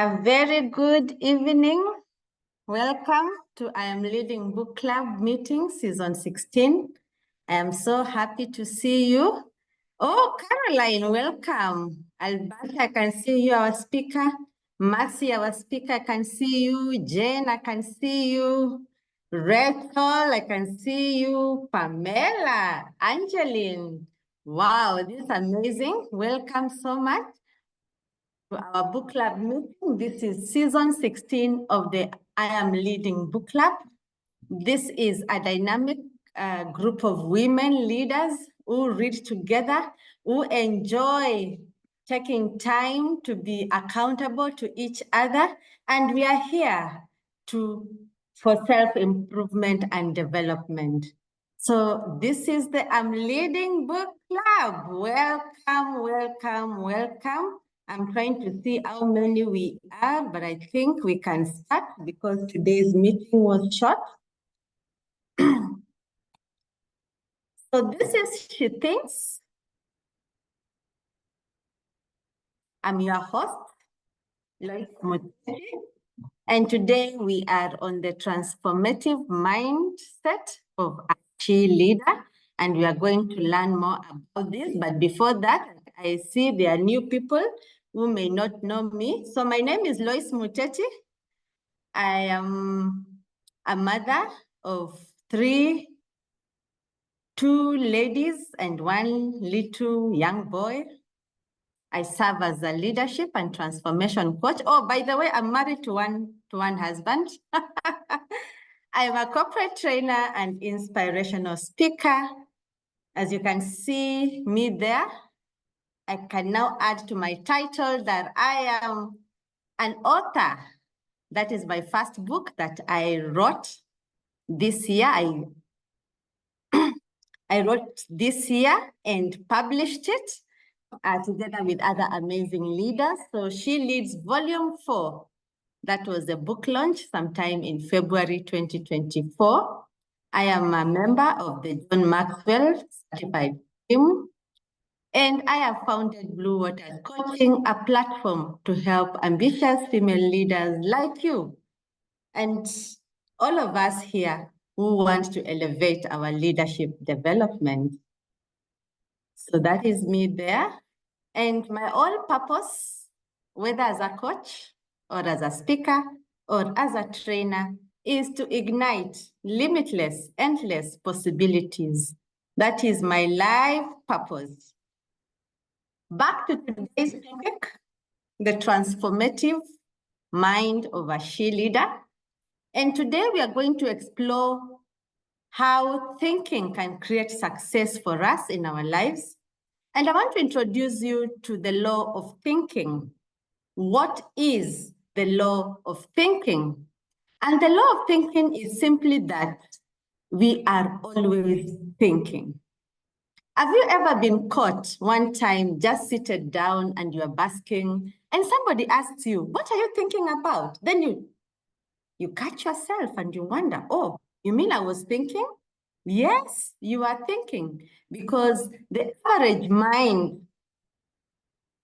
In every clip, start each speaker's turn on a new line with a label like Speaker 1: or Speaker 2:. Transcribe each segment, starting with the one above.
Speaker 1: A very good evening. Welcome to I Am Leading Book Club meeting, season 16. I am so happy to see you. Oh, Caroline, welcome. Alberta, I can see you, our speaker. Mercy, our speaker, I can see you. Jane, I can see you. Rachel, I can see you. Pamela, Angeline. Wow, this is amazing. Welcome so much to our book club meeting. This is season 16 of the I Am Leading Book Club. This is a dynamic group of women leaders who read together, who enjoy taking time to be accountable to each other. And we are here for self-improvement and development. So this is the I'm Leading Book Club. Welcome, welcome, welcome. I'm trying to see how many we are, but I think we can start because today's meeting was short. So this is She Thinks. I'm your host, Lois Muteti, and today we are on the transformative mindset of a she leader, and we are going to learn more about this. But before that, I see there are new people who may not know me. So my name is Lois Muteti. I am a mother of two ladies and one little young boy. I serve as a leadership and transformation coach. Oh, by the way, I'm married to one husband. I'm a corporate trainer and inspirational speaker. As you can see me there, I can now add to my title that I am an author. That is my first book that I wrote this year. I wrote this year and published it together with other amazing leaders. So She Leads Volume 4. That was the book launch sometime in February 2024. I am a member of the John Maxwell Certified Team, and I have founded Blue Waters Coaching, a platform to help ambitious female leaders like you and all of us here who want to elevate our leadership development. So that is me there. And my whole purpose, whether as a coach or as a speaker or as a trainer, is to ignite limitless, endless possibilities. That is my life purpose. Back to today's topic, the transformative mind of a she leader. And today we are going to explore how thinking can create success for us in our lives. And I want to introduce you to the law of thinking. What is the law of thinking? And the law of thinking is simply that we are always thinking. Have you ever been caught one time just seated down and you're basking and somebody asks you, what are you thinking about? Then you catch yourself and you wonder, oh, you mean I was thinking? Yes, you are thinking, because the average mind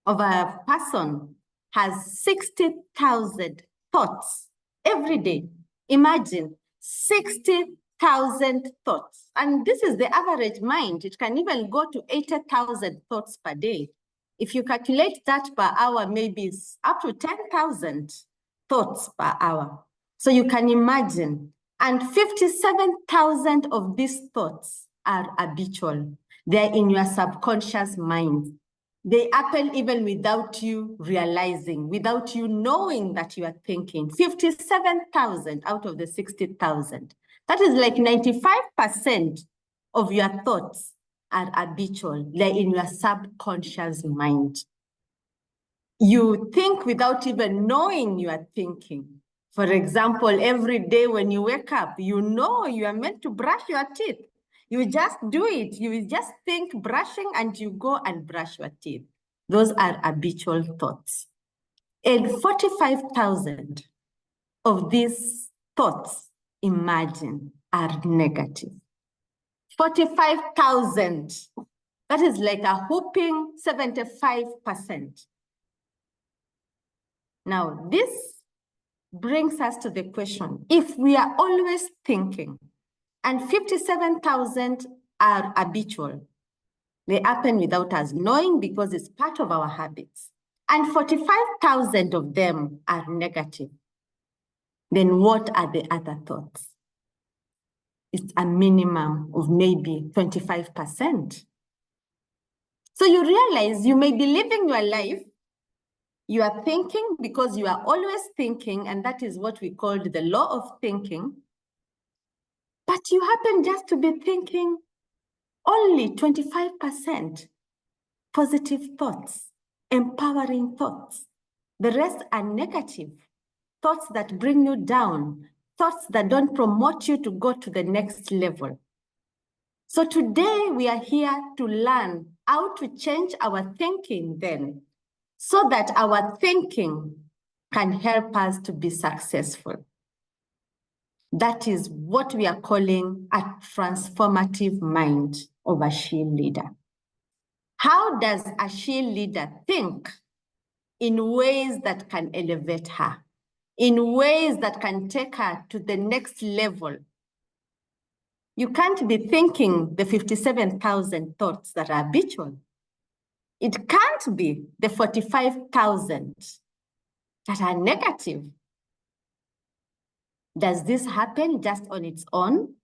Speaker 1: of a person has 60,000 thoughts every day. Imagine 60,000 thoughts. And this is the average mind. It can even go to 80,000 thoughts per day. If you calculate that per hour, maybe it's up to 10,000 thoughts per hour. So you can imagine. And 57,000 of these thoughts are habitual. They're in your subconscious mind. They happen even without you realizing, without you knowing that you are thinking. 57,000 out of the 60,000. That is like 95% of your thoughts are habitual. They're in your subconscious mind. You think without even knowing you are thinking. For example, every day when you wake up, you know you are meant to brush your teeth. You just do it. You just think brushing and you go and brush your teeth. Those are habitual thoughts. And 45,000 of these thoughts, imagine, are negative. 45,000. That is like a whopping 75%. Now, this brings us to the question, if we are always thinking, and 57,000 are habitual, they happen without us knowing because it's part of our habits, and 45,000 of them are negative, then what are the other thoughts? It's a minimum of maybe 25%. So you realize you may be living your life, you are thinking because you are always thinking, and that is what we called the law of thinking, but you happen just to be thinking only 25% positive thoughts, empowering thoughts. The rest are negative, thoughts that bring you down, thoughts that don't promote you to go to the next level. So today we are here to learn how to change our thinking then, so that our thinking can help us to be successful. That is what we are calling a transformative mind of a she leader. How does a she leader think in ways that can elevate her, in ways that can take her to the next level? You can't be thinking the 57,000 thoughts that are habitual. It can't be the 45,000 that are negative. Does this happen just on its own?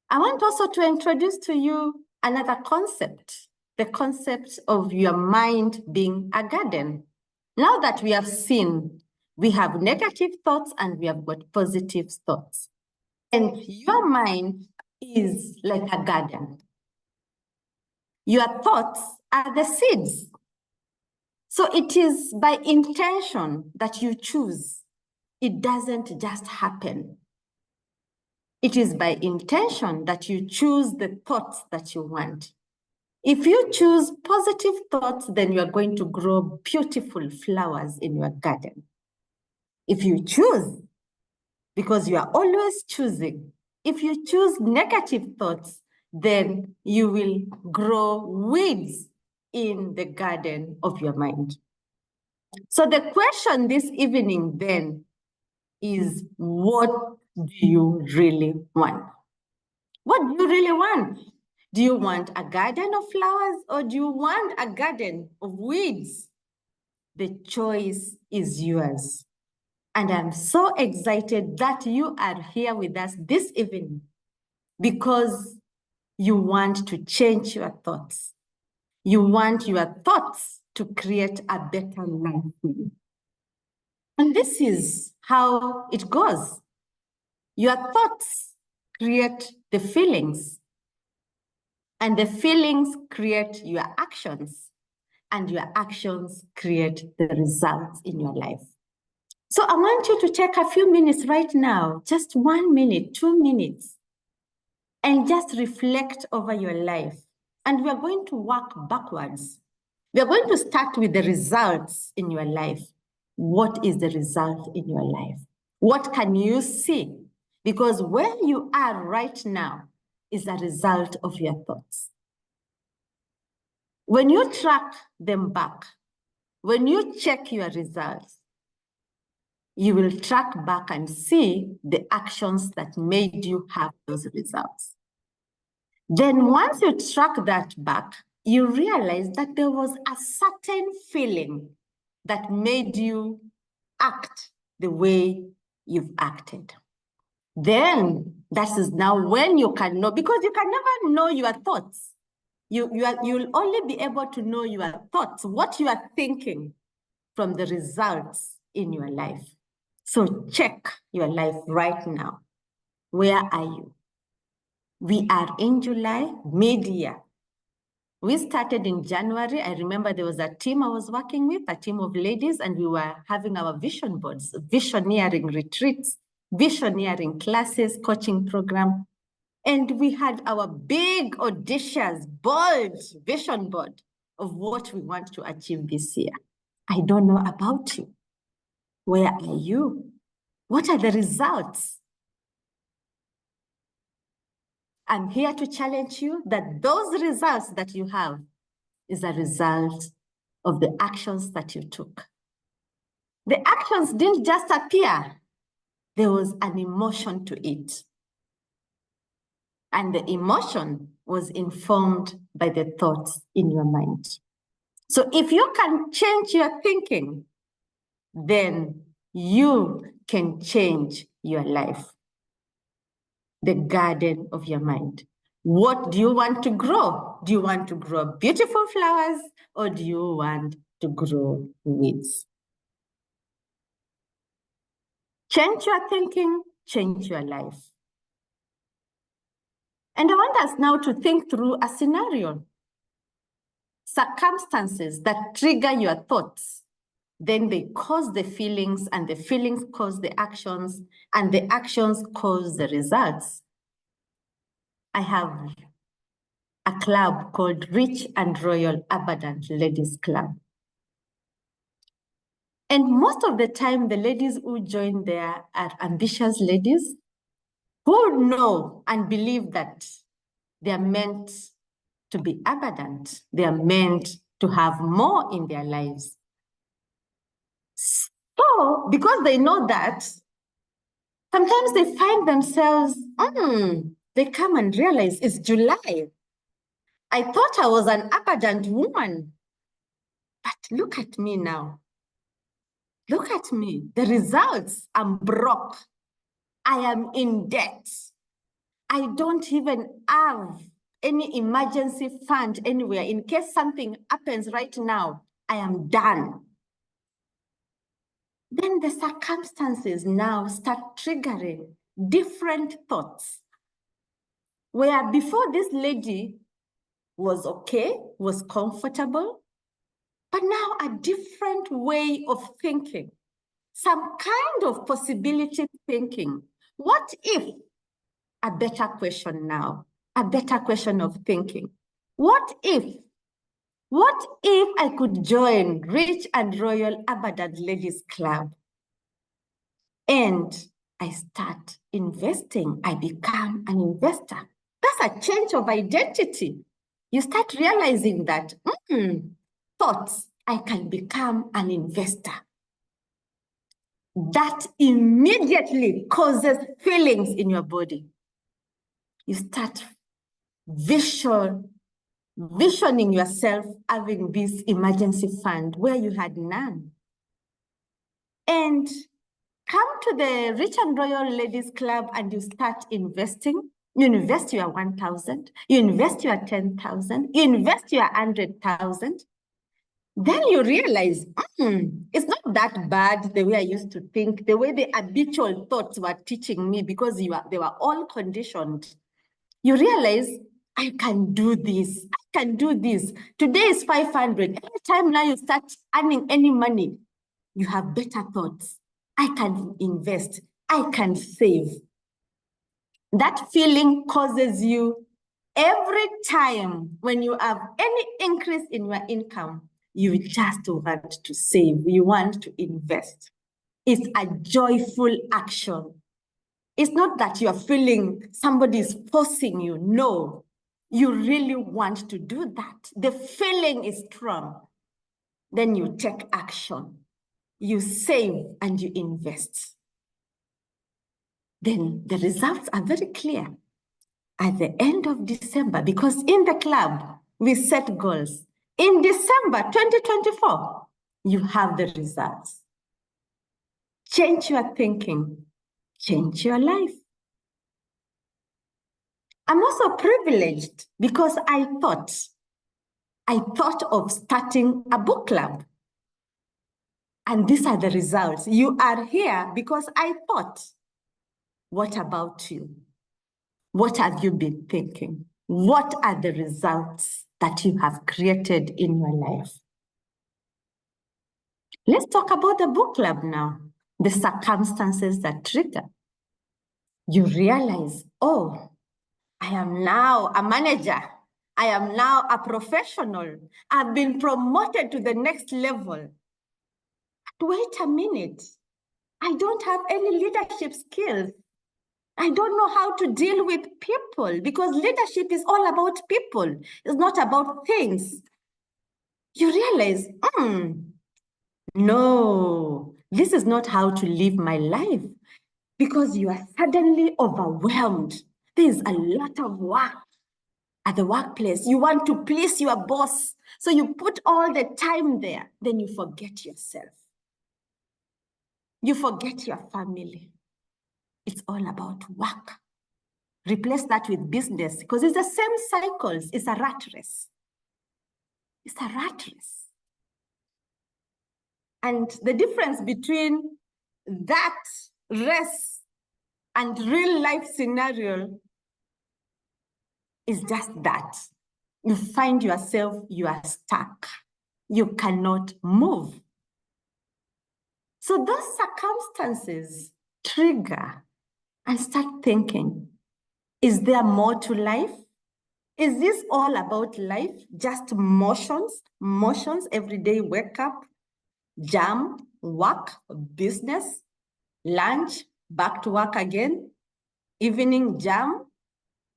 Speaker 1: I want also to introduce to you another concept, the concept of your mind being a garden. Now that we have seen, we have negative thoughts and we have got positive thoughts. And your mind is like a garden. Your thoughts are the seeds. So it is by intention that you choose. It doesn't just happen. It is by intention that you choose the thoughts that you want. If you choose positive thoughts, then you are going to grow beautiful flowers in your garden. If you choose, because you are always choosing, if you choose negative thoughts, then you will grow weeds in the garden of your mind. So the question this evening then is, what do you really want? What do you really want? Do you want a garden of flowers or do you want a garden of weeds? The choice is yours. And I'm so excited that you are here with us this evening because you want to change your thoughts. You want your thoughts to create a better life for you. And this is how it goes. Your thoughts create the feelings, and the feelings create your actions, and your actions create the results in your life. So I want you to take a few minutes right now, just 1 minute, 2 minutes, and just reflect over your life. And we are going to work backwards. We are going to start with the results in your life. What is the result in your life? What can you see? Because where you are right now is a result of your thoughts. When you track them back, when you check your results, you will track back and see the actions that made you have those results. Then once you track that back, you realize that there was a certain feeling that made you act the way you've acted. Then that is now when you can know, because you can never know your thoughts. You'll only be able to know your thoughts, what you are thinking, from the results in your life. So check your life right now. Where are you? We are in July, mid-year. We started in January. I remember there was a team I was working with, a team of ladies, and we were having our vision boards, visioneering retreats, visioneering classes, coaching program. And we had our big, audacious, bold vision board of what we want to achieve this year. I don't know about you. Where are you? What are the results? I'm here to challenge you that those results that you have is a result of the actions that you took. The actions didn't just appear. There was an emotion to it. And the emotion was informed by the thoughts in your mind. So if you can change your thinking, then you can change your life. The garden of your mind. What do you want to grow? Do you want to grow beautiful flowers, or do you want to grow weeds? Change your thinking, change your life. And I want us now to think through a scenario. Circumstances that trigger your thoughts, then they cause the feelings, and the feelings cause the actions, and the actions cause the results. I have a club called Rich and Royal Abundant Ladies Club. And most of the time, the ladies who join there are ambitious ladies who know and believe that they are meant to be abundant. They are meant to have more in their lives. So, because they know that, sometimes they find themselves, they come and realize it's July. I thought I was an abundant woman, but look at me now. Look at me. The results, I'm broke. I am in debt. I don't even have any emergency fund anywhere. In case something happens right now, I am done. Then the circumstances now start triggering different thoughts. Where before this lady was okay, was comfortable, but now a different way of thinking, some kind of possibility thinking. What if? A better question now, a better question of thinking. What if I could join Rich and Royal Abundant Ladies Club and I start investing? I become an investor. That's a change of identity. You start realizing that, thoughts, I can become an investor. That immediately causes feelings in your body. You start visioning yourself having this emergency fund where you had none. And come to the Rich and Royal Ladies Club and you start investing. You invest your 1,000, you invest your 10,000, you invest your 100,000. Then you realize, it's not that bad the way I used to think, the way the habitual thoughts were teaching me, because they were all conditioned. You realize, I can do this. I can do this. Today is 500. Every time now you start earning any money, you have better thoughts. I can invest. I can save. That feeling causes you, every time when you have any increase in your income, you just want to save. You want to invest. It's a joyful action. It's not that you're feeling somebody is forcing you. No, you really want to do that. The feeling is strong. Then you take action. You save and you invest. Then the results are very clear at the end of December, because in the club, we set goals. In December 2024, you have the results. Change your thinking, change your life. I'm also privileged because I thought of starting a book club. And these are the results. You are here because I thought. What about you? What have you been thinking? What are the results that you have created in your life? Let's talk about the book club now. The circumstances that trigger. You realize, oh, I am now a manager. I am now a professional. I've been promoted to the next level. Wait a minute. I don't have any leadership skills. I don't know how to deal with people, because leadership is all about people. It's not about things. you realize, no, this is not how to live my life, because you are suddenly overwhelmed. There's a lot of work at the workplace. You want to please your boss, so you put all the time there, then you forget yourself. You forget your family. It's all about work. Replace that with business, because it's the same cycles. It's a rat race. It's a rat race. And the difference between that race and real life scenario is just that. You find yourself, you are stuck. You cannot move. So those circumstances trigger and start thinking, is there more to life? Is this all about life? Just motions, every day, wake up, jam, work, business, lunch, back to work again, evening jam,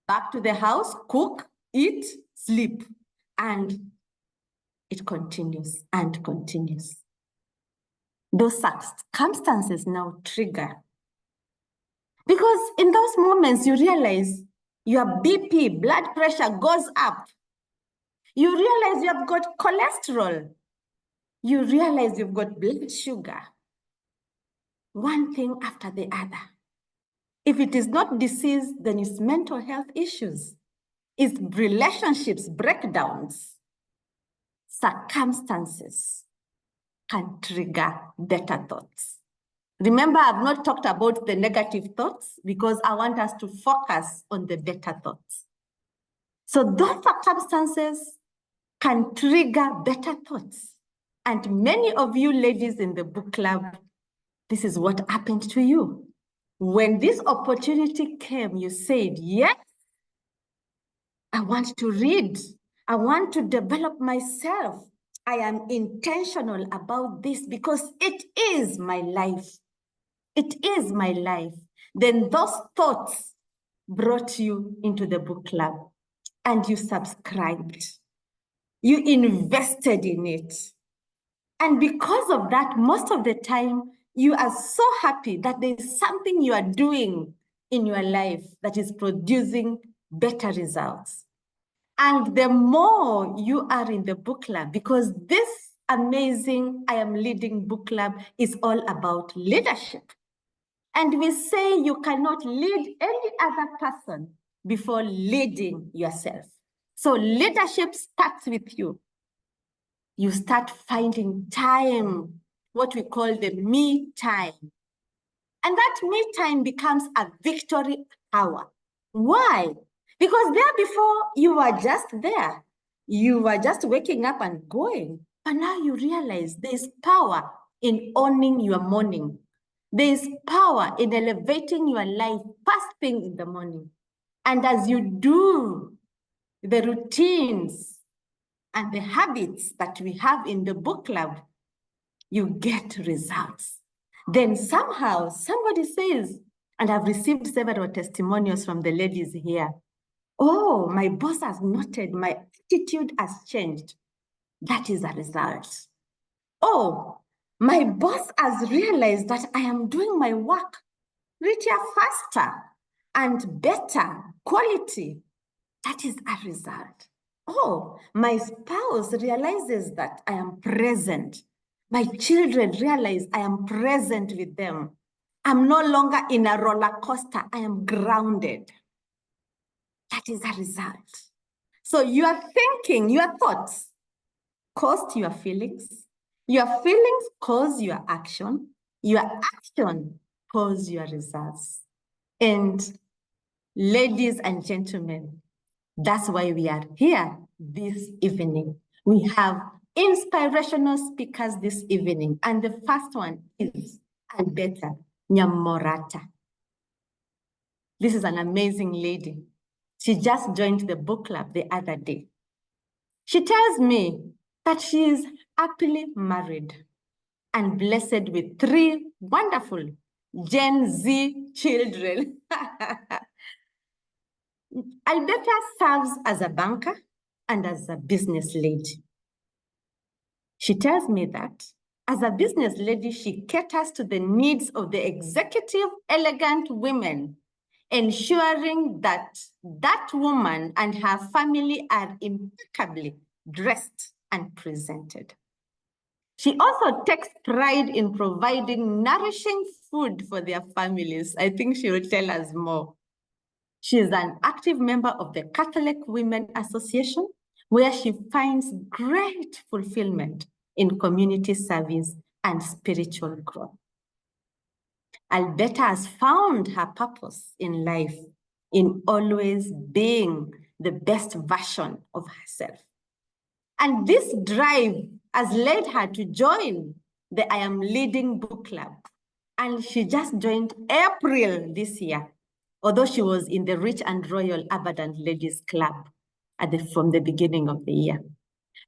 Speaker 1: back to the house, cook, eat, sleep. And it continues and continues. Those circumstances now trigger. Because in those moments, you realize your BP, blood pressure goes up. You realize you have got cholesterol. You realize you've got blood sugar. One thing after the other. If it is not disease, then it's mental health issues. It's relationships breakdowns. Circumstances can trigger better thoughts. Remember, I've not talked about the negative thoughts because I want us to focus on the better thoughts. So those circumstances can trigger better thoughts. And many of you ladies in the book club, this is what happened to you. When this opportunity came, you said, yes, I want to read. I want to develop myself. I am intentional about this because it is my life. It is my life. Then those thoughts brought you into the book club and you subscribed. You invested in it. And because of that, most of the time, you are so happy that there's something you are doing in your life that is producing better results. And the more you are in the book club, because this amazing I Am Leading book club is all about leadership. And we say you cannot lead any other person before leading yourself. So leadership starts with you. You start finding time, what we call the me time. And that me time becomes a victory hour. Why? Because there before, you were just there. You were just waking up and going. But now you realize there's power in owning your morning. There's power in elevating your life first thing in the morning. And as you do the routines and the habits that we have in the book club, you get results. Then somehow somebody says, and I've received several testimonials from the ladies here, oh, my boss has noted my attitude has changed. That is a result. Oh, my boss has realized that I am doing my work richer, faster, and better quality. That is a result. Oh, my spouse realizes that I am present. My children realize I am present with them. I'm no longer in a roller coaster. I am grounded. That is a result. So your thinking, your thoughts cause your feelings. Your feelings cause your action. Your action cause your results. And ladies and gentlemen, that's why we are here this evening. We have inspirational speakers this evening. And the first one is Alberta Nyamorata. This is an amazing lady. She just joined the book club the other day. She tells me that she is happily married and blessed with 3 wonderful Gen Z children. Alberta serves as a banker and as a business lady. She tells me that as a business lady, she caters to the needs of the executive, elegant women, ensuring that that woman and her family are impeccably dressed and presented. She also takes pride in providing nourishing food for their families. I think she will tell us more. She is an active member of the Catholic Women Association, where she finds great fulfillment in community service and spiritual growth. Alberta has found her purpose in life in always being the best version of herself. And this drive has led her to join the I Am Leading Book Club. And she just joined April this year, although she was in the Rich and Royal Abadan Ladies Club from the beginning of the year.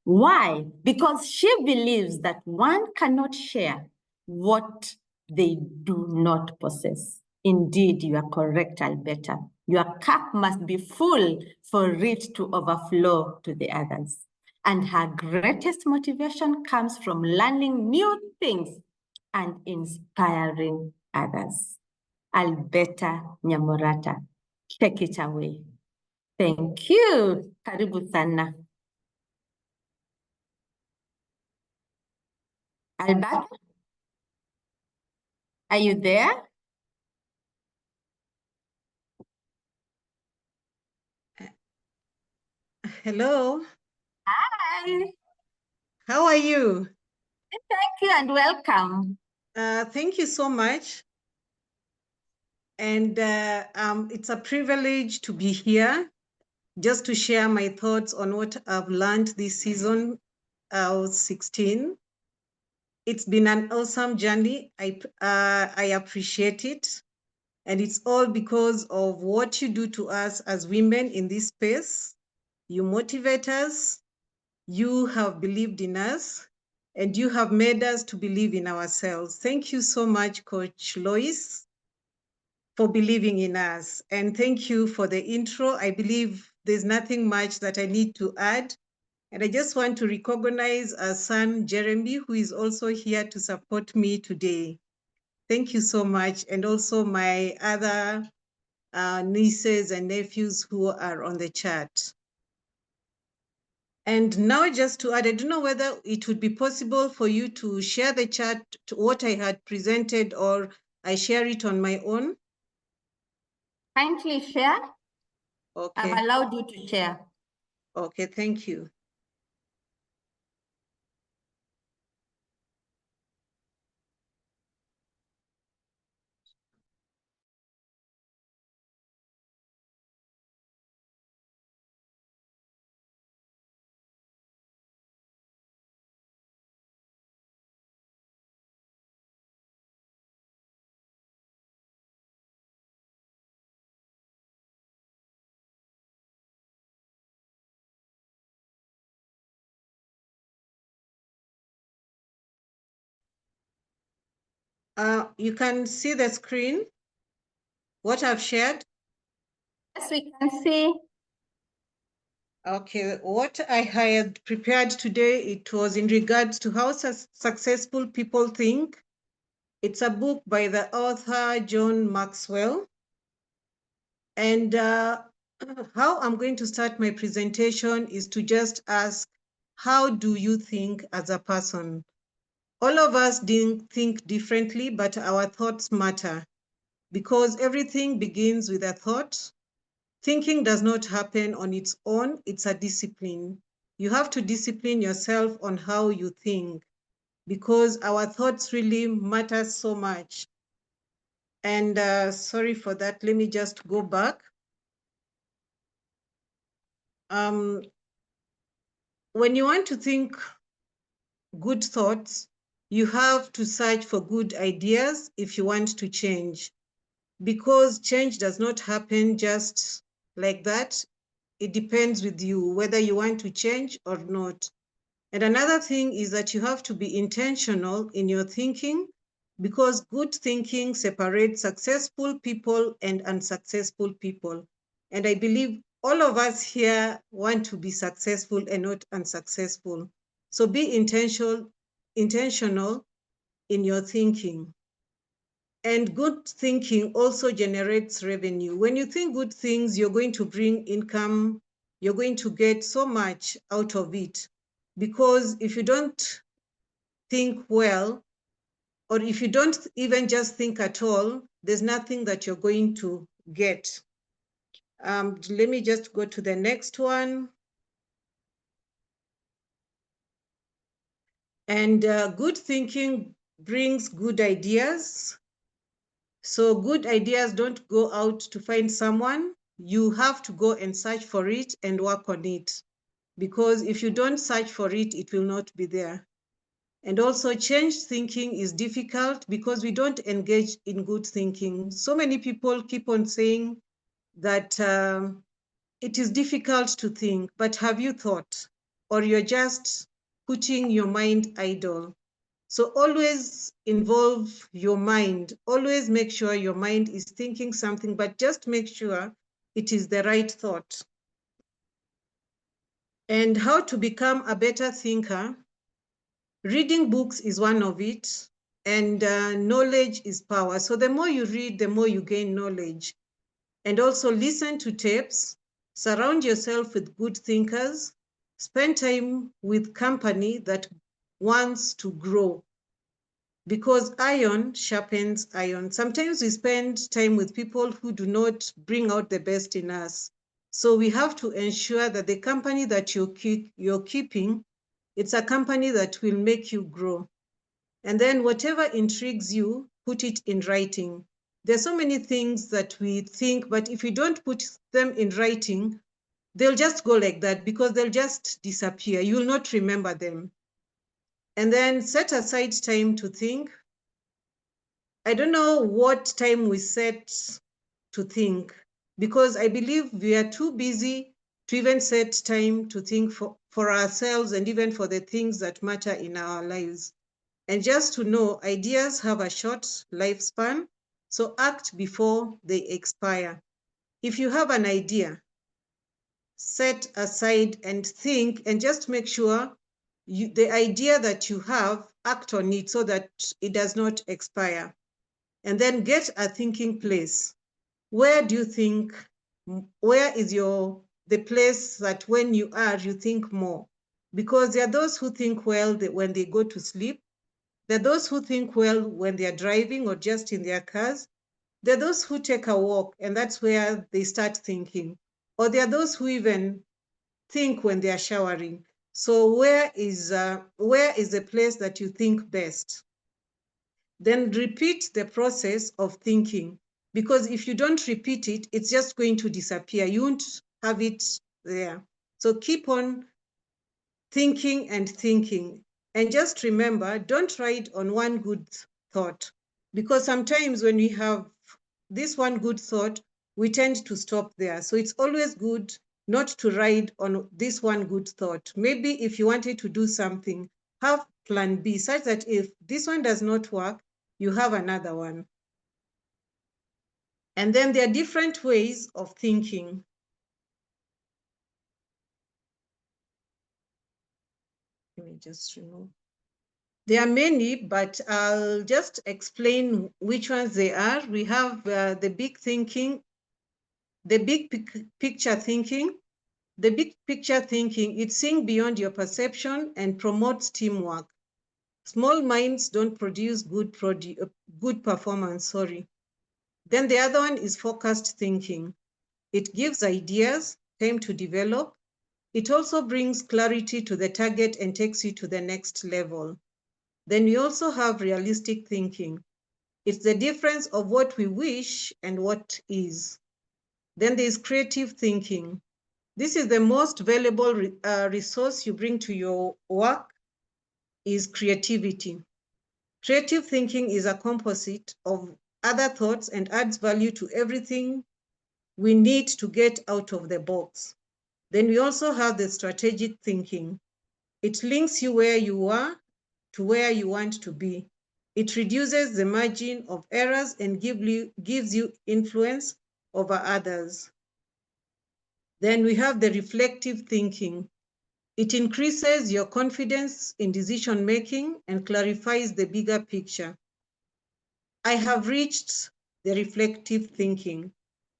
Speaker 1: Why? Because she believes that one cannot share what they do not possess. Indeed, you are correct, Alberta. Your cup must be full for it to overflow to the others. And her greatest motivation comes from learning new things and inspiring others. Alberta Nyamurata, take it away. Thank you. Karibu sana. Albert, are you there?
Speaker 2: Hello.
Speaker 1: Hi.
Speaker 2: How are you?
Speaker 1: Thank you and welcome.
Speaker 2: Thank you so much. And it's a privilege to be here just to share my thoughts on what I've learned this season, 16. It's been an awesome journey. I appreciate it. And it's all because of what you do to us as women in this space. You motivate us. You have believed in us, and you have made us to believe in ourselves. Thank you so much, Coach Lois, for believing in us. And thank you for the intro. I believe there's nothing much that I need to add. And I just want to recognize our son, Jeremy, who is also here to support me today. Thank you so much. And also my other nieces and nephews who are on the chat. And now just to add, I don't know whether it would be possible for you to share the chat to what I had presented, or I share it on my own.
Speaker 1: Kindly share.
Speaker 2: Okay.
Speaker 1: I've allowed you to share.
Speaker 2: Okay, thank you. You can see the screen, what I've shared.
Speaker 1: Yes, we can see.
Speaker 2: Okay, what I had prepared today, it was in regards to how successful people think. It's a book by the author, John Maxwell. And how I'm going to start my presentation is to just ask, how do you think as a person? All of us think differently, but our thoughts matter because everything begins with a thought. Thinking does not happen on its own, it's a discipline. You have to discipline yourself on how you think because our thoughts really matter so much. And sorry for that, let me just go back. When you want to think good thoughts, you have to search for good ideas if you want to change. Because change does not happen just like that. It depends with you whether you want to change or not. And another thing is that you have to be intentional in your thinking because good thinking separates successful people and unsuccessful people. And I believe all of us here want to be successful and not unsuccessful. So be intentional in your thinking. And good thinking also generates revenue. When you think good things, you're going to bring income, you're going to get so much out of it. Because if you don't think well, or if you don't even just think at all, there's nothing that you're going to get. Let me just go to the next one. And good thinking brings good ideas. So good ideas don't go out to find someone. You have to go and search for it and work on it. Because if you don't search for it, it will not be there. And also change thinking is difficult because we don't engage in good thinking. So many people keep on saying that it is difficult to think, but have you thought? Or you're just putting your mind idle. So always involve your mind. Always make sure your mind is thinking something, but just make sure it is the right thought. And how to become a better thinker. Reading books is one of it, and knowledge is power. So the more you read, the more you gain knowledge. And also listen to tapes, surround yourself with good thinkers, spend time with company that wants to grow. Because iron sharpens iron. Sometimes we spend time with people who do not bring out the best in us. So we have to ensure that the company that you're keeping, it's a company that will make you grow. And then whatever intrigues you, put it in writing. There's so many things that we think, but if we don't put them in writing, they'll just go like that because they'll just disappear. You will not remember them. And then set aside time to think. I don't know what time we set to think because I believe we are too busy to even set time to think for ourselves and even for the things that matter in our lives. And just to know, ideas have a short lifespan, so act before they expire. If you have an idea, set aside and think and just make sure the idea that you have, act on it so that it does not expire. And then get a thinking place. Where do you think, where is the place that when you are, you think more? Because there are those who think well when they go to sleep. There are those who think well when they are driving or just in their cars. There are those who take a walk and that's where they start thinking. Or there are those who even think when they are showering. So where is the place that you think best? Then repeat the process of thinking, because if you don't repeat it, it's just going to disappear. You won't have it there. So keep on thinking and thinking. And just remember, don't ride on one good thought, because sometimes when we have this one good thought, we tend to stop there. So it's always good not to ride on this one good thought. Maybe if you wanted to do something, have plan B, such that if this one does not work, you have another one. And then there are different ways of thinking. Let me just remove. There are many, but I'll just explain which ones they are. We have the big thinking, the big picture thinking. The big picture thinking, it's seeing beyond your perception and promotes teamwork. Small minds don't produce good performance, sorry. Then the other one is focused thinking. It gives ideas time to develop. It also brings clarity to the target and takes you to the next level. Then we also have realistic thinking. It's the difference of what we wish and what is. Then there's creative thinking. This is the most valuable resource you bring to your work is creativity. Creative thinking is a composite of other thoughts and adds value to everything we need to get out of the box. Then we also have the strategic thinking. It links you where you are to where you want to be. It reduces the margin of errors and gives you influence over others. Then we have the reflective thinking. It increases your confidence in decision making and clarifies the bigger picture. I have reached the reflective thinking.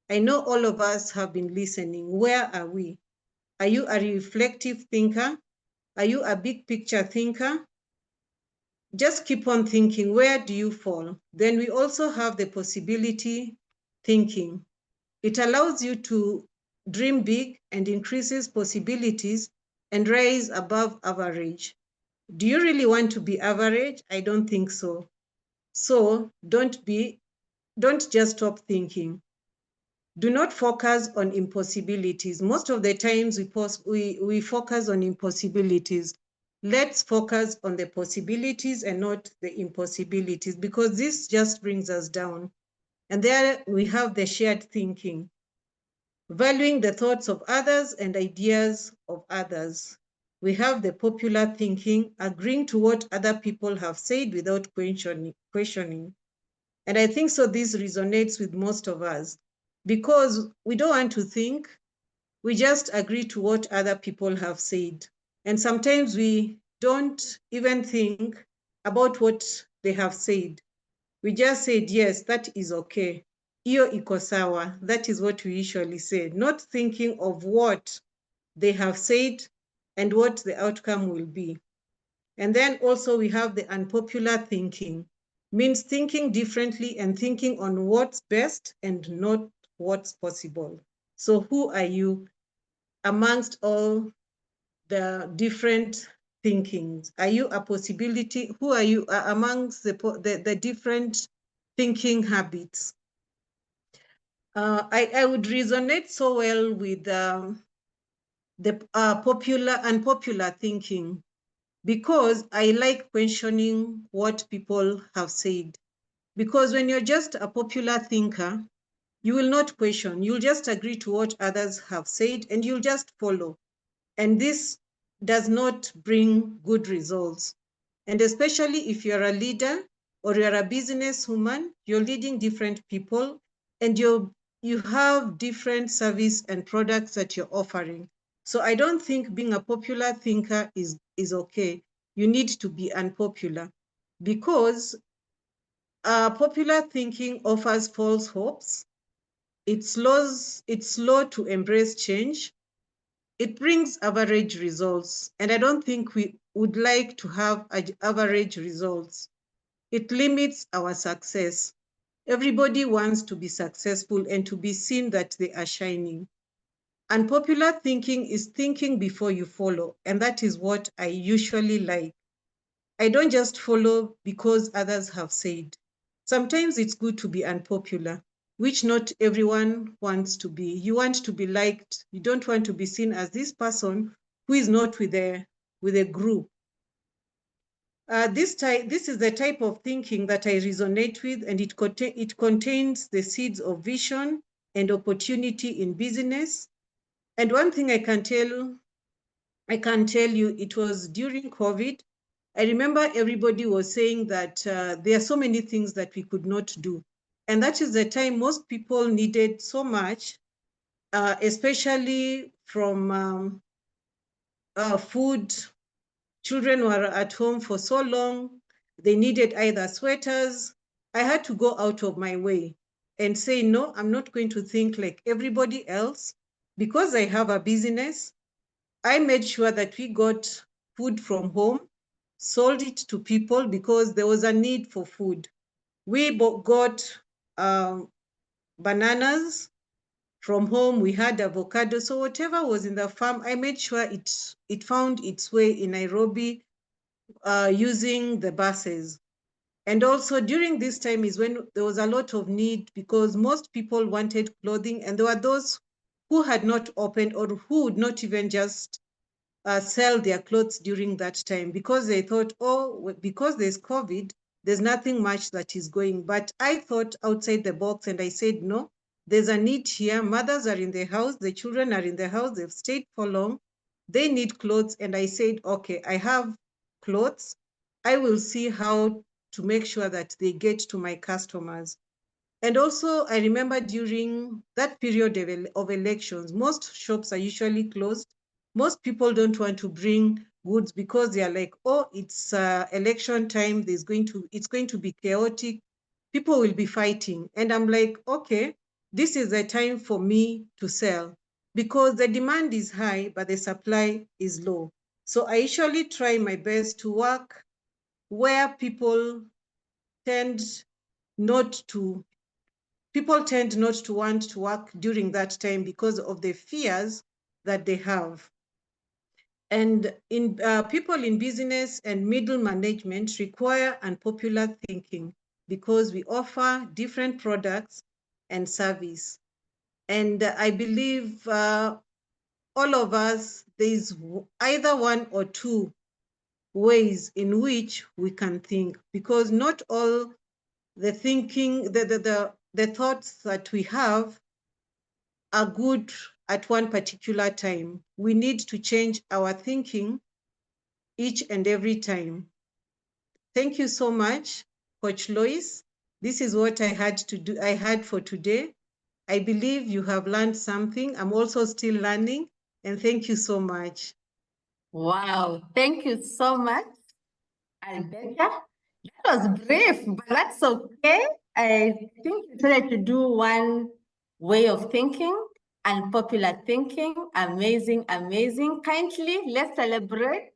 Speaker 2: I know all of us have been listening. Where are we? Are you a reflective thinker? Are you a big picture thinker? Just keep on thinking. Where do you fall? Then we also have the possibility thinking. It allows you to dream big and increases possibilities and rise above average. Do you really want to be average? I don't think so. So don't just stop thinking. Do not focus on impossibilities. Most of the times we focus on impossibilities. Let's focus on the possibilities and not the impossibilities, because this just brings us down. And there we have the shared thinking, valuing the thoughts of others and ideas of others. We have the popular thinking, agreeing to what other people have said without questioning. And I think so this resonates with most of us, because we don't want to think, we just agree to what other people have said. And sometimes we don't even think about what they have said. We just said, yes, that is okay. Iyo iko sawa. That is what we usually say, not thinking of what they have said and what the outcome will be. And then also we have the unpopular thinking, means thinking differently and thinking on what's best and not what's possible. So who are you amongst all the different thinkings? Are you a possibility? Who are you amongst the different thinking habits? I would resonate so well with the popular and unpopular thinking, because I like questioning what people have said. Because when you're just a popular thinker, you will not question, you'll just agree to what others have said and you'll just follow. And this does not bring good results. And especially if you're a leader or you're a businesswoman, you're leading different people and you have different service and products that you're offering. So I don't think being a popular thinker is okay. You need to be unpopular, because popular thinking offers false hopes. It's slow to embrace change. It brings average results, and I don't think we would like to have average results. It limits our success. Everybody wants to be successful and to be seen that they are shining. Unpopular thinking is thinking before you follow, and that is what I usually like. I don't just follow because others have said. Sometimes it's good to be unpopular, which not everyone wants to be. You want to be liked. You don't want to be seen as this person who is not with a group. This is the type of thinking that I resonate with, and it contains the seeds of vision and opportunity in business. And one thing I can tell you, it was during COVID. I remember everybody was saying that there are so many things that we could not do. And that is the time most people needed so much, especially from food. Children were at home for so long. They needed either sweaters. I had to go out of my way and say, no, I'm not going to think like everybody else. Because I have a business, I made sure that we got food from home, sold it to people because there was a need for food. We got bananas from home, we had avocado. So whatever was in the farm, I made sure it found its way in Nairobi using the buses. And also during this time is when there was a lot of need, because most people wanted clothing, and there were those who had not opened or who would not even just sell their clothes during that time, because they thought, oh, because there's COVID, there's nothing much that is going. But I thought outside the box, and I said, no, there's a need here. Mothers are in the house, the children are in the house, they've stayed for long, they need clothes. And I said, okay, I have clothes. I will see how to make sure that they get to my customers. And also, I remember during that period of elections, most shops are usually closed. most people don't want to bring goods because they are like, oh, it's election time. It's going to be chaotic. People will be fighting. And I'm like, okay, this is the time for me to sell because the demand is high, but the supply is low. So I usually try my best to work where people tend not to want to work during that time because of the fears that they have. And people in business and middle management require unpopular thinking because we offer different products and service. And I believe all of us, there's either one or two ways in which we can think, because not all the thinking, the thoughts that we have are good at one particular time. We need to change our thinking each and every time. Thank you so much, Coach Lois. This is what I had for today. I believe you have learned something. I'm also still learning, and thank you so much.
Speaker 1: Wow, thank you so much, Alberta. That was brief, but that's okay. I think you tried to do one way of thinking, unpopular thinking. Amazing, amazing. Kindly, let's celebrate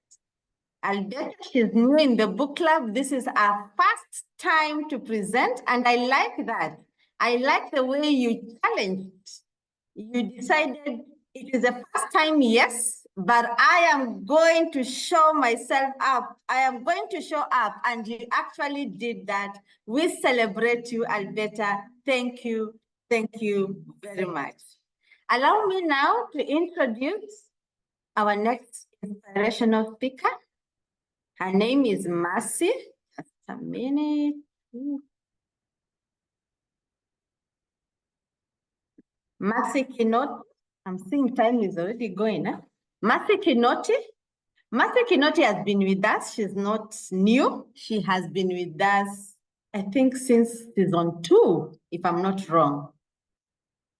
Speaker 1: Alberta. She's new in the book club. This is our first time to present, and I like that. I like the way you challenged. You decided it is the first time, yes, but I am going to show myself up. I am going to show up, and you actually did that. We celebrate you, Alberta. Thank you. Thank you very much. Allow me now to introduce our next inspirational speaker. Her name is Mercy. Just a minute. Mercy Kinoti. I'm seeing time is already going. Huh? Mercy Kinoti. Mercy Kinoti has been with us. She's not new. She has been with us, I think, since season 2, if I'm not wrong.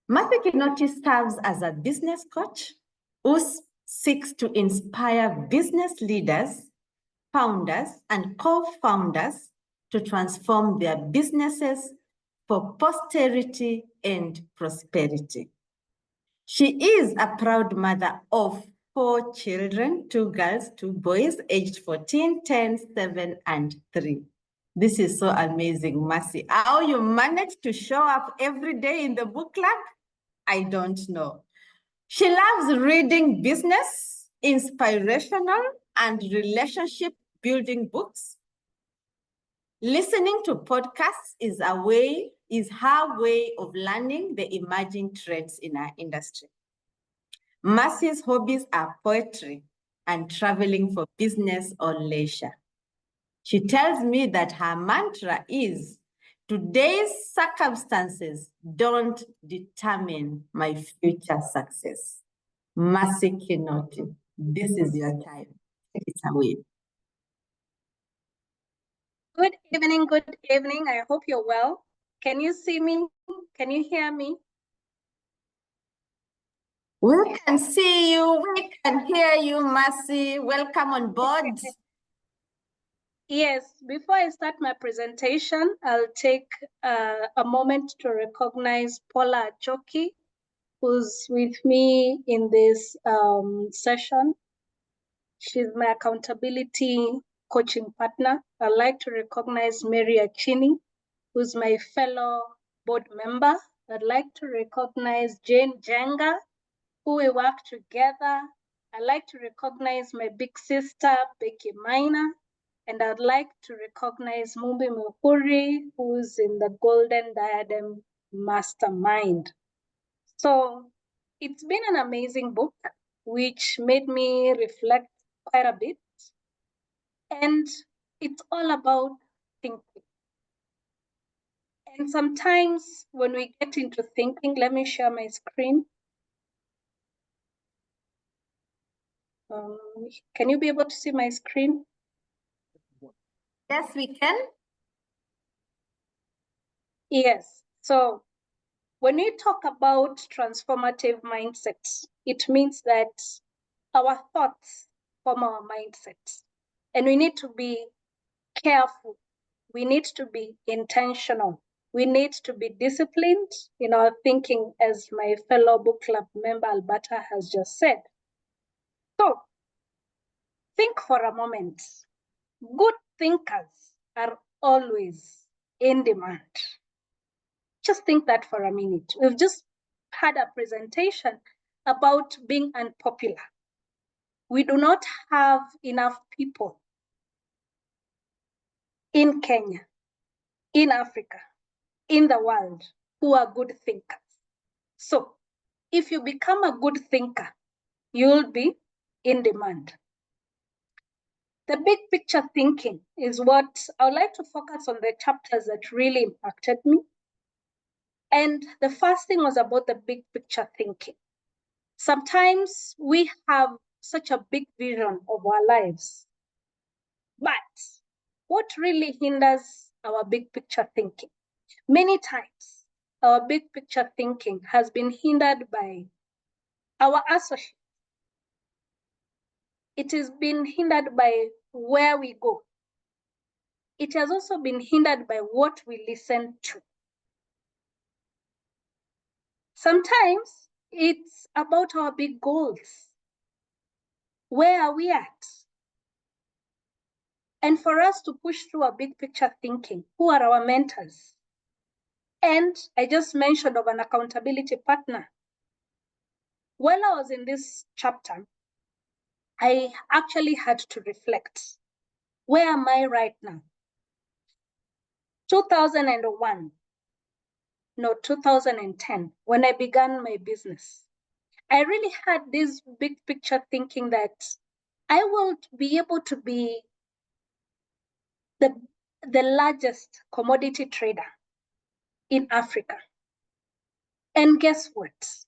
Speaker 1: Mercy Kinoti serves as a business coach who seeks to inspire business leaders, founders, and co-founders to transform their businesses for posterity and prosperity. She is a proud mother of 4 children, 2 girls, 2 boys, aged 14, 10, 7, and 3. This is so amazing, Mercy. How you manage to show up every day in the book club, I don't know. She loves reading business, inspirational, and relationship building books. Listening to podcasts is her way of learning the emerging trends in our industry. Mercy's hobbies are poetry and traveling for business or leisure. She tells me that her mantra is, today's circumstances don't determine my future success. Mercy Kinoti, this is your time. Take it away.
Speaker 3: Good evening, good evening. I hope you're well. Can you see me? Can you hear me?
Speaker 1: We can see you, we can hear you, Mercy. Welcome on board.
Speaker 3: Yes, before I start my presentation, I'll take a moment to recognize Paula Achoki, who's with me in this session. She's my accountability coaching partner. I'd like to recognize Mary Achini, who's my fellow board member. I'd like to recognize Jane Jenga, who we work together. I'd like to recognize my big sister, Becky Minor, and I'd like to recognize Mumbi Muhuri, who's in the Golden Diadem Mastermind. So it's been an amazing book, which made me reflect quite a bit. And it's all about thinking. And sometimes when we get into thinking, let me share my screen. Can you be able to see my screen?
Speaker 1: Yes, we can.
Speaker 3: Yes. So when we talk about transformative mindsets, it means that our thoughts form our mindsets. And we need to be careful. We need to be intentional. We need to be disciplined in our thinking, as my fellow book club member Alberta has just said. So think for a moment. Good thinkers are always in demand. Just think that for a minute. We've just had a presentation about being unpopular. We do not have enough people in Kenya, in Africa, in the world who are good thinkers. So if you become a good thinker, you'll be in demand. The big picture thinking is what I would like to focus on, the chapters that really impacted me. And the first thing was about the big picture thinking. Sometimes we have such a big vision of our lives, but what really hinders our big picture thinking? Many times, our big picture thinking has been hindered by our associates. It has been hindered by where we go. It has also been hindered by what we listen to. Sometimes it's about our big goals. Where are we at? And for us to push through our big picture thinking, who are our mentors? And I just mentioned of an accountability partner. While I was in this chapter, I actually had to reflect. Where am I right now? 2010, when I began my business, I really had this big picture thinking that I will be able to be the largest commodity trader in Africa. And guess what?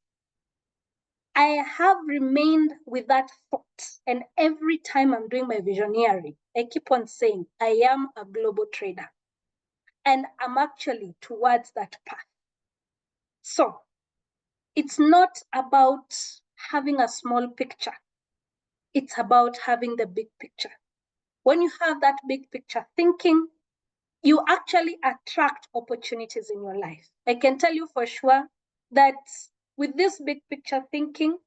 Speaker 3: I have remained with that thought. And every time I'm doing my visioneering, I keep on saying, I am a global trader. And I'm actually towards that path. So it's not about having a small picture. It's about having the big picture. When you have that big picture thinking, you actually attract opportunities in your life. I can tell you for sure that with this big picture thinking,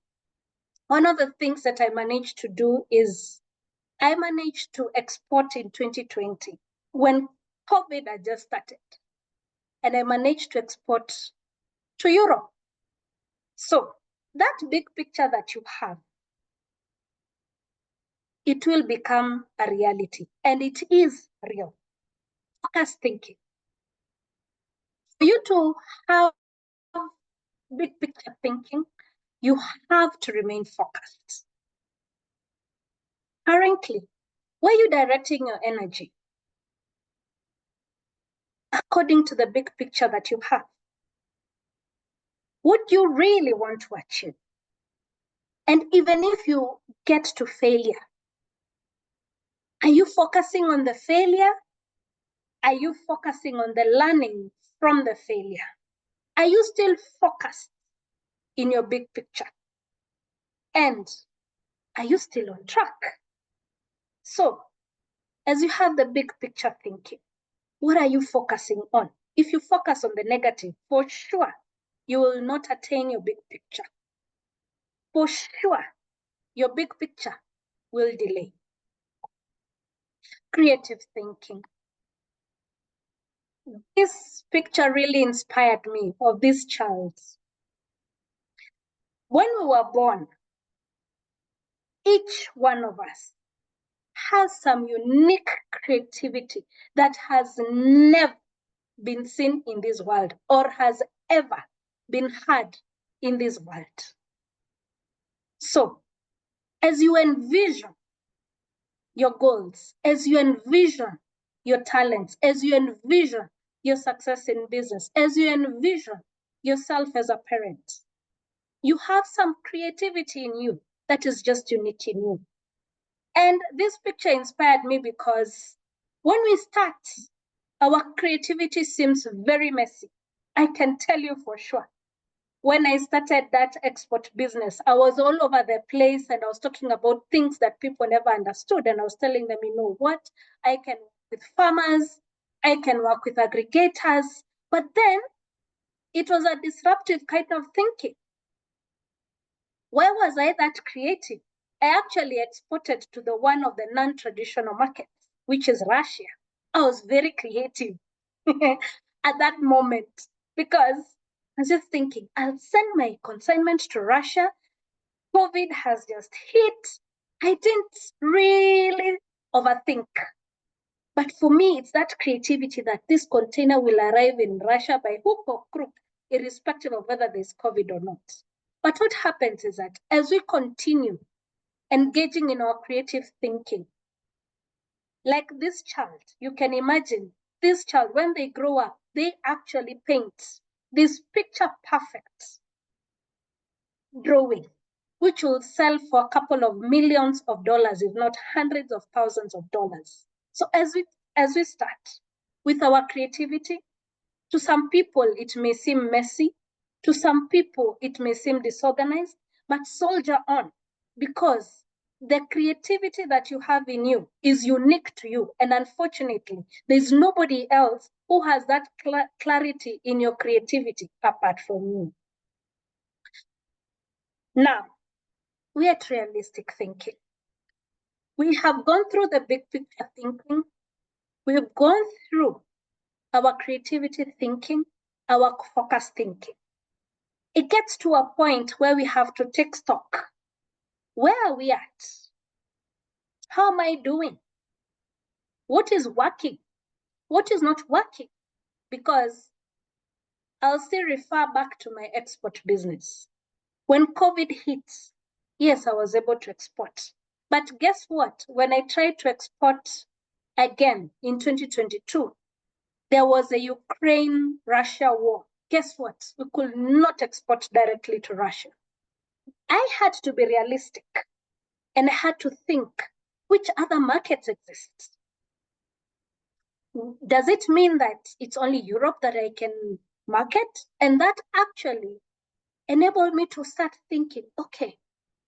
Speaker 3: one of the things that I managed to do is I managed to export in 2020 when COVID had just started. And I managed to export to Europe. So that big picture that you have, it will become a reality. And it is real. Focus thinking. For you to have big picture thinking, you have to remain focused. Currently, where are you directing your energy? According to the big picture that you have. What do you really want to achieve? And even if you get to failure, are you focusing on the failure? Are you focusing on the learning from the failure? Are you still focused in your big picture? And are you still on track? So, as you have the big picture thinking, what are you focusing on? If you focus on the negative, for sure, you will not attain your big picture. For sure, your big picture will delay. Creative thinking. This picture really inspired me of this child. When we were born, each one of us has some unique creativity that has never been seen in this world or has ever been heard in this world. So, as you envision your goals, as you envision your talents, as you envision your success in business, as you envision yourself as a parent, you have some creativity in you that is just unique in you. And this picture inspired me because when we start, our creativity seems very messy. I can tell you for sure. when I started that export business, I was all over the place and I was talking about things that people never understood. And I was telling them, you know what, I can work with farmers, I can work with aggregators. But then it was a disruptive kind of thinking. Where was I that creative? I actually exported to the one of the non-traditional markets, which is Russia. I was very creative at that moment because I was just thinking, I'll send my consignment to Russia. COVID has just hit. I didn't really overthink. But for me, it's that creativity that this container will arrive in Russia by hook or crook, irrespective of whether there's COVID or not. But what happens is that as we continue engaging in our creative thinking, like this child, you can imagine this child, when they grow up, they actually paint this picture perfect drawing, which will sell for a couple of millions of dollars, if not hundreds of thousands of dollars. So as we start with our creativity, to some people it may seem messy, to some people it may seem disorganized, but soldier on, because the creativity that you have in you is unique to you. And unfortunately, there's nobody else who has that clarity in your creativity apart from you. Now, we are realistic thinking. We have gone through the big picture thinking. We have gone through our creativity thinking, our focus thinking. It gets to a point where we have to take stock. Where are we at? How am I doing? What is working? What is not working? Because I'll still refer back to my export business. When COVID hit, yes, I was able to export. But guess what? When I tried to export again in 2022, there was a Ukraine-Russia war. Guess what? We could not export directly to Russia. I had to be realistic and I had to think, which other markets exist? Does it mean that it's only Europe that I can market? And that actually enabled me to start thinking, okay,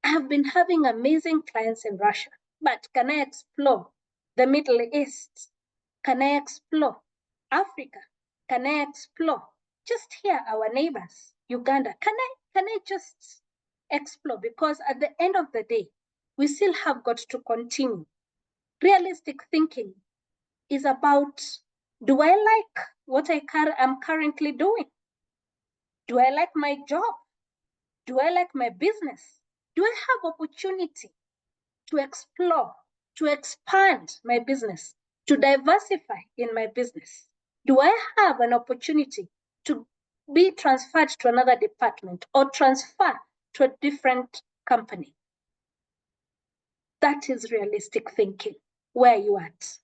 Speaker 3: I have been having amazing clients in Russia, but can I explore the Middle East? Can I explore Africa? Can I explore just here, our neighbors, Uganda? Can I just explore? Because at the end of the day, we still have got to continue. Realistic thinking is about, do I like what I'm currently doing? Do I like my job? Do I like my business? Do I have opportunity to explore, to expand my business, to diversify in my business? Do I have an opportunity to be transferred to another department or transfer to a different company? That is realistic thinking. Where are you at?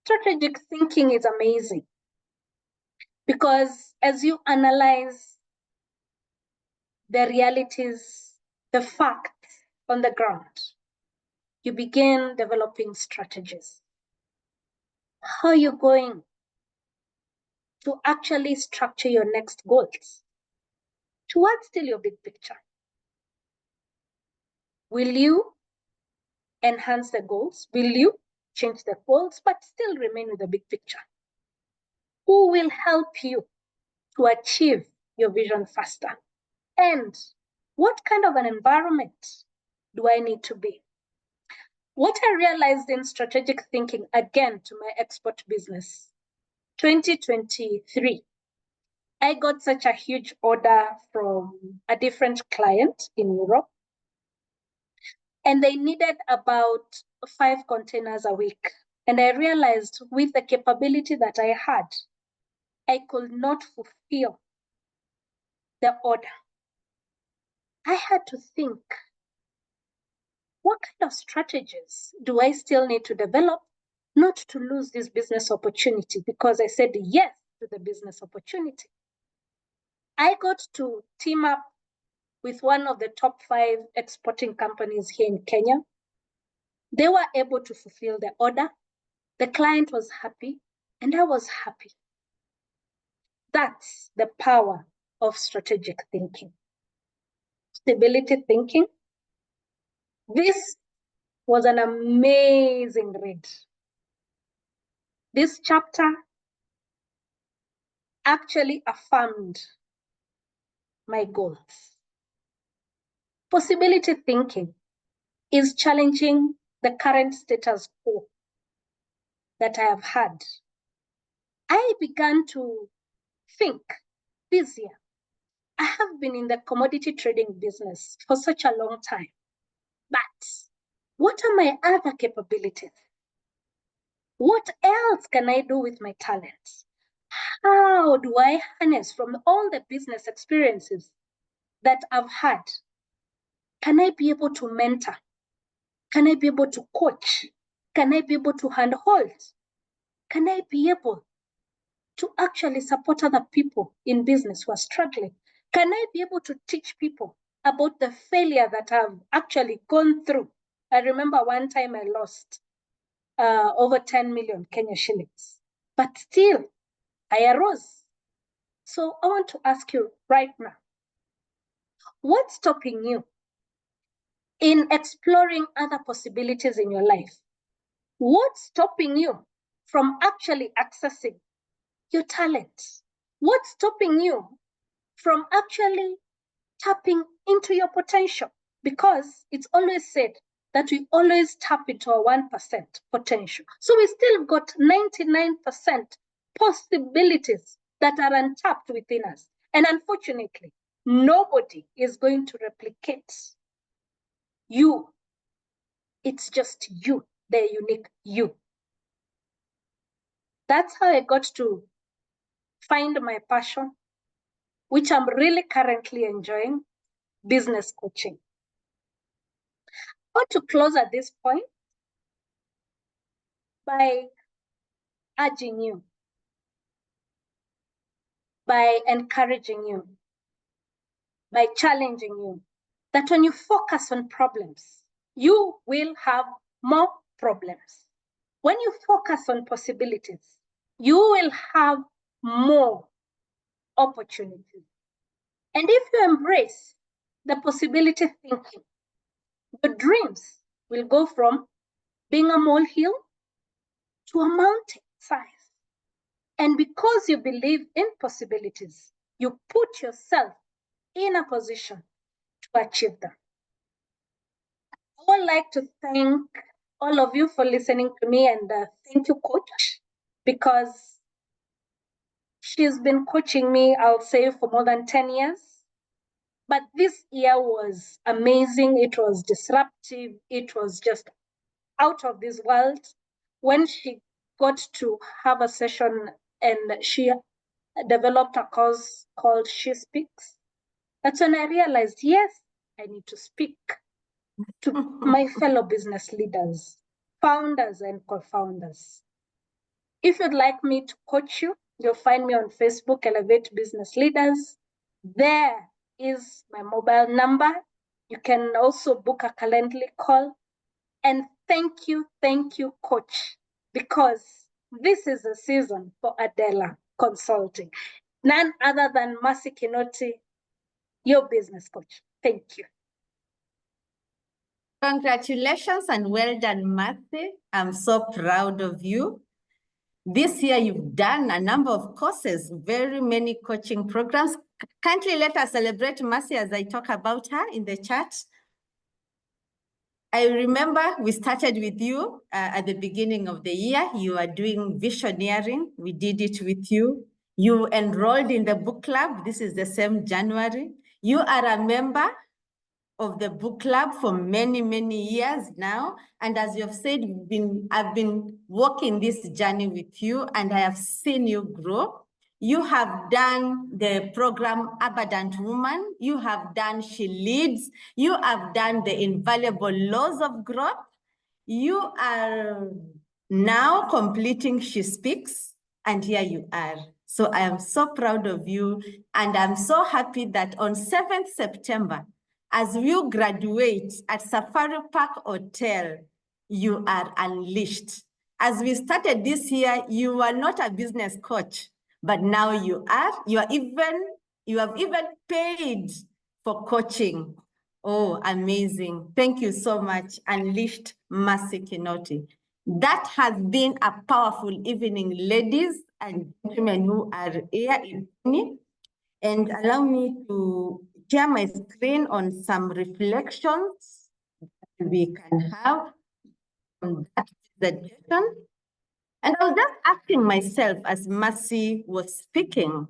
Speaker 3: Strategic thinking is amazing because as you analyze the realities, the facts on the ground, you begin developing strategies. How are you going to actually structure your next goals towards still your big picture? Will you enhance the goals? Will you change the goals, but still remain with the big picture? Who will help you to achieve your vision faster? And what kind of an environment do I need to be? What I realized in strategic thinking, again, to my export business, 2023, I got such a huge order from a different client in Europe, and they needed about 5 containers a week. And I realized with the capability that I had, I could not fulfill the order. I had to think, what kind of strategies do I still need to develop not to lose this business opportunity? Because I said yes to the business opportunity. I got to team up with one of the top 5 exporting companies here in Kenya. They were able to fulfill the order. The client was happy and I was happy. That's the power of strategic thinking. Stability thinking. This was an amazing read. This chapter actually affirmed my goals. Possibility thinking is challenging the current status quo that I have had. I began to think this year, I have been in the commodity trading business for such a long time, but what are my other capabilities? What else can I do with my talents? How do I harness from all the business experiences that I've had? Can I be able to mentor? Can I be able to coach? Can I be able to handhold? Can I be able to actually support other people in business who are struggling? Can I be able to teach people about the failure that I've actually gone through? I remember one time I lost over 10 million Kenya shillings, but still I arose. So I want to ask you right now, what's stopping you in exploring other possibilities in your life? What's stopping you from actually accessing your talents? What's stopping you from actually tapping into your potential? Because it's always said that we always tap into our 1% potential. So we still got 99% possibilities that are untapped within us. And unfortunately, nobody is going to replicate you. It's just you, the unique you. That's how I got to find my passion, which I'm really currently enjoying, business coaching. I want to close at this point by urging you, by encouraging you, by challenging you, that when you focus on problems, you will have more problems. When you focus on possibilities, you will have more opportunities. And if you embrace the possibility thinking, your dreams will go from being a molehill to a mountain size. And because you believe in possibilities, you put yourself in a position to achieve them. I would like to thank all of you for listening to me, and thank you, Coach, because she's been coaching me, I'll say, for more than 10 years. But this year was amazing. It was disruptive. It was just out of this world. When she got to have a session and she developed a course called She Speaks, that's when I realized, yes, I need to speak to my fellow business leaders, founders and co-founders. If you'd like me to coach you, you'll find me on Facebook, Elevate Business Leaders. There is my mobile number. You can also book a Calendly call. And thank you, Coach, because this is a season for Adela Consulting. None other than Mercy Kinoti, your business coach. Thank you.
Speaker 1: Congratulations and well done, Mercy. I'm so proud of you. This year, you've done a number of courses, very many coaching programs. Kindly let us celebrate Mercy as I talk about her in the chat. I remember we started with you at the beginning of the year. You are doing visioneering. We did it with you. You enrolled in the book club. This is the same January. You are a member of the book club for many, many years now. And as you have said, I've been walking this journey with you, and I have seen you grow. You have done the program Abundant Woman. You have done She Leads. You have done the Invaluable Laws of Growth. You are now completing She Speaks, and here you are. So I am so proud of you, and I'm so happy that on 7th September, as you graduate at Safari Park Hotel, you are unleashed. As we started this year, you were not a business coach, but now you have even paid for coaching. Oh, amazing. Thank you so much, Unleashed Mercy Kinoti. That has been a powerful evening, ladies and gentlemen who are here in me. And allow me to share my screen on some reflections we can have on that presentation. And I was just asking myself as Mercy was speaking,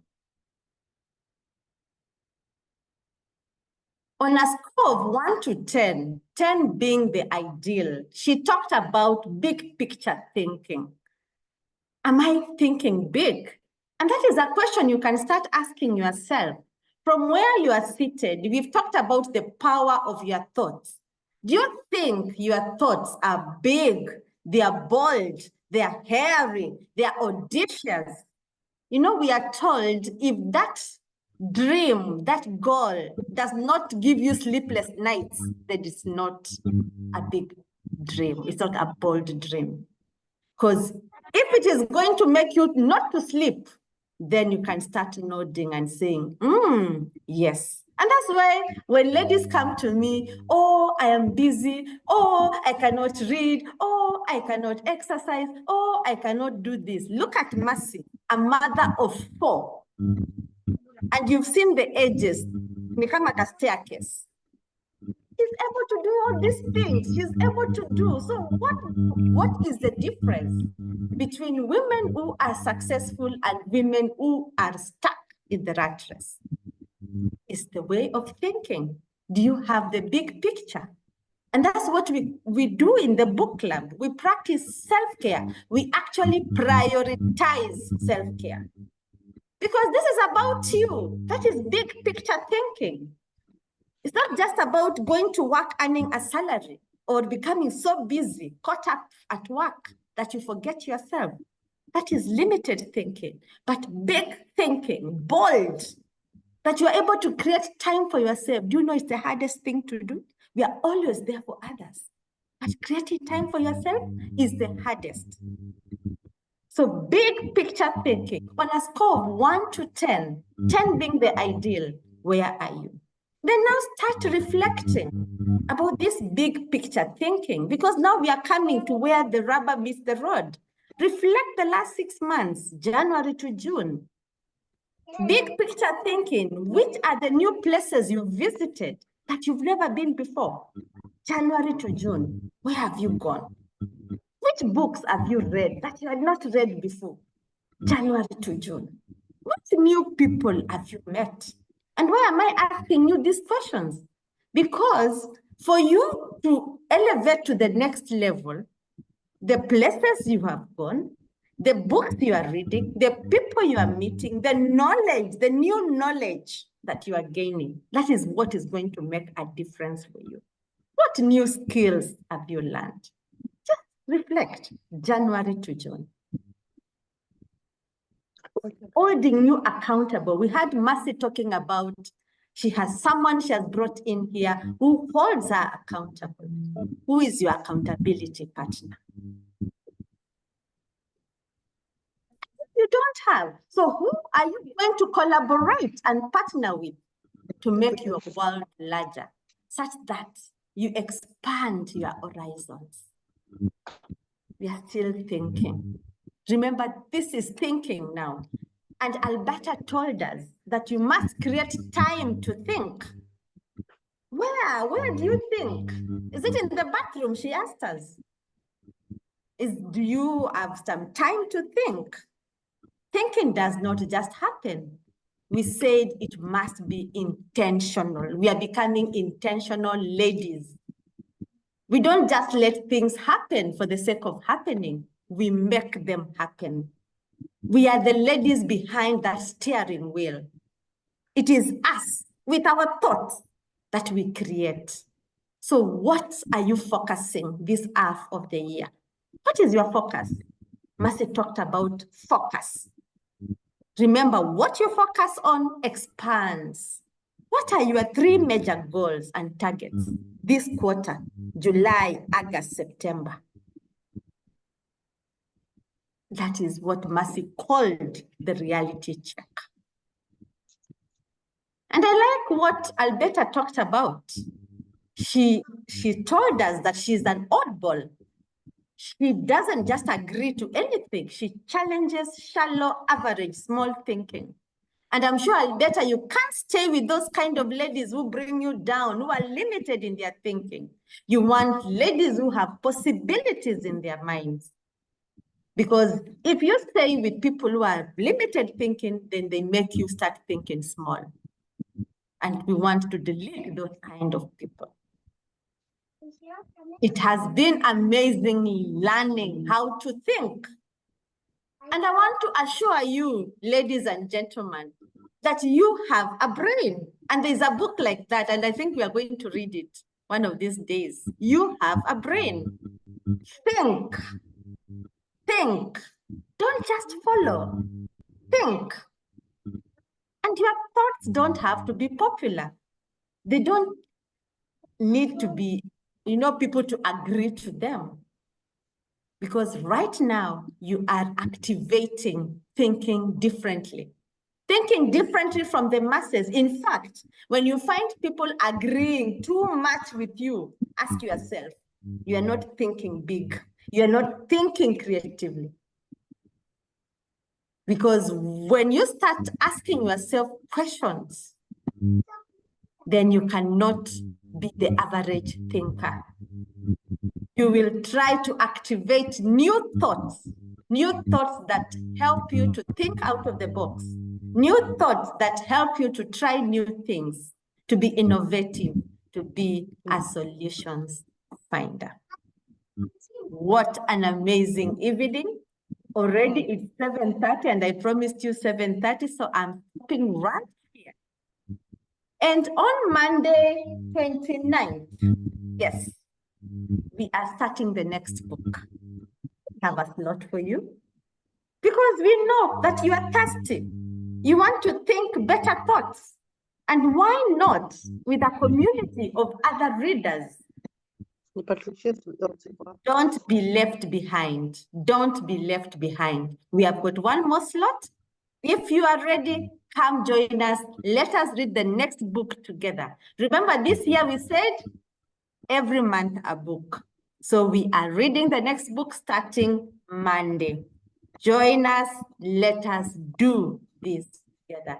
Speaker 1: on a score of 1 to 10, 10 being the ideal, she talked about big picture thinking. Am I thinking big? And that is a question you can start asking yourself. From where you are seated, we've talked about the power of your thoughts. Do you think your thoughts are big, they are bold, they are hairy, they are audacious? You know, we are told if that dream, that goal does not give you sleepless nights, then it's not a big dream. It's not a bold dream. Because if it is going to make you not to sleep, then you can start nodding and saying, yes. And that's why when ladies come to me, oh, I am busy, oh, I cannot read, oh, I cannot exercise, oh, I cannot do this. Look at Mercy, a mother of 4. And you've seen the ages, become like a staircase. She's able to do all these things. She's able to do. So what is the difference between women who are successful and women who are stuck in the rat race? It's the way of thinking. Do you have the big picture? And that's what we do in the book club. We practice self-care. We actually prioritize self-care. Because this is about you. That is big picture thinking. It's not just about going to work earning a salary or becoming so busy, caught up at work that you forget yourself. That is limited thinking. But big thinking, bold, that you are able to create time for yourself. Do you know it's the hardest thing to do? We are always there for others. But creating time for yourself is the hardest. So big picture thinking, on a score of 1 to 10, 10 being the ideal, where are you? Then now start reflecting about this big picture thinking, because now we are coming to where the rubber meets the road. Reflect the last 6 months, January to June. Big picture thinking, which are the new places you've visited that you've never been before? January to June, where have you gone? Which books have you read that you had not read before? January to June. What new people have you met? And why am I asking you these questions? Because for you to elevate to the next level, the places you have gone, the books you are reading, the people you are meeting, the knowledge, the new knowledge that you are gaining, that is what is going to make a difference for you. What new skills have you learned? Just reflect, January to June. Holding you accountable. We had Mercy talking about she has someone she has brought in here who holds her accountable. Who is your accountability partner? You don't have. So who are you going to collaborate and partner with to make your world larger, such that you expand your horizons? We are still thinking. Remember, this is thinking now. And Alberta told us that you must create time to think. Where do you think? Is it in the bathroom? She asked us. Do you have some time to think? Thinking does not just happen. We said it must be intentional. We are becoming intentional ladies. We don't just let things happen for the sake of happening. We make them happen. We are the ladies behind that steering wheel. It is us, with our thoughts, that we create. So what are you focusing this half of the year? What is your focus? Mercy talked about focus. Remember, what you focus on expands. What are your 3 major goals and targets this quarter, July, August, September? That is what Mercy called the reality check. And I like what Alberta talked about. She told us that she's an oddball. She doesn't just agree to anything. She challenges shallow, average, small thinking. And I'm sure, Alberta, you can't stay with those kind of ladies who bring you down, who are limited in their thinking. You want ladies who have possibilities in their minds. Because if you stay with people who are limited thinking, then they make you start thinking small. And we want to delete those kind of people. It has been amazing learning how to think. And I want to assure you, ladies and gentlemen, that you have a brain. And there's a book like that, and I think we are going to read it one of these days. You have a brain. Think. Think. Don't just follow. Think. And your thoughts don't have to be popular. They don't need to be, people to agree to them. Because right now, you are activating thinking differently. Thinking differently from the masses. In fact, when you find people agreeing too much with you, ask yourself, you are not thinking big. You are not thinking creatively. Because when you start asking yourself questions, then you cannot be the average thinker. You will try to activate new thoughts that help you to think out of the box, new thoughts that help you to try new things, to be innovative, to be a solutions finder. What an amazing evening. Already it's 7:30 and I promised you 7:30, so I'm stopping right here. And on Monday, 29th, yes, we are starting the next book. We have a slot for you because we know that you are thirsty. You want to think better thoughts. And why not with a community of other readers? Don't be left behind. Don't be left behind. We have got one more slot. If you are ready, come join us. Let us read the next book together. Remember, this year we said every month a book. So we are reading the next book starting Monday. Join us. Let us do this together.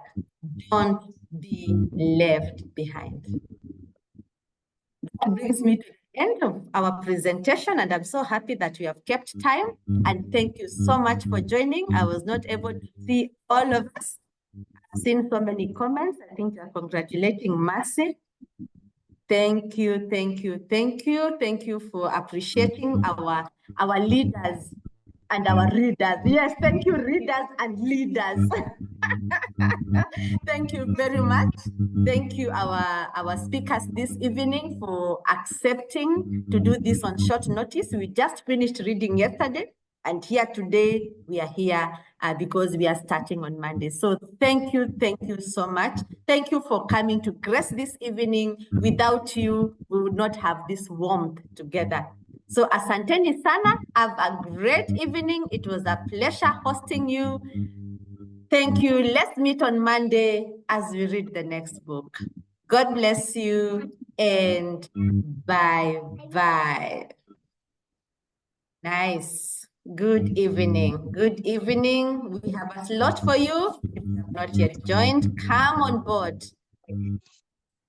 Speaker 1: Don't be left behind. That brings me to the end of our presentation, and I'm so happy that we have kept time. And thank you so much for joining. I was not able to see all of us. I've seen so many comments. I think you're congratulating Mercy. Thank you, thank you, thank you. Thank you for appreciating our leaders and our readers. Yes, thank you, readers and leaders. Thank you very much. Thank you, our speakers this evening, for accepting to do this on short notice. We just finished reading yesterday, and here today, we are here because we are starting on Monday. So thank you so much. Thank you for coming to grace this evening. Without you, we would not have this warmth together. So asanteni sana, have a great evening. It was a pleasure hosting you. Thank you. Let's meet on Monday as we read the next book. God bless you and bye-bye. Nice. Good evening. Good evening. We have a slot for you. If you have not yet joined, come on board.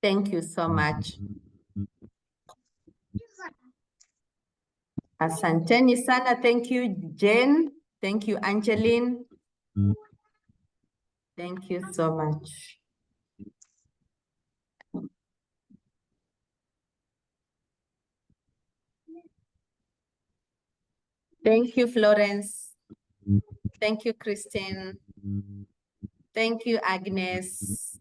Speaker 1: Thank you so much. Asanteni sana. Thank you, Jen. Thank you, Angeline. Thank you so much. Thank you, Florence. Thank you, Christine. Thank you, Agnes.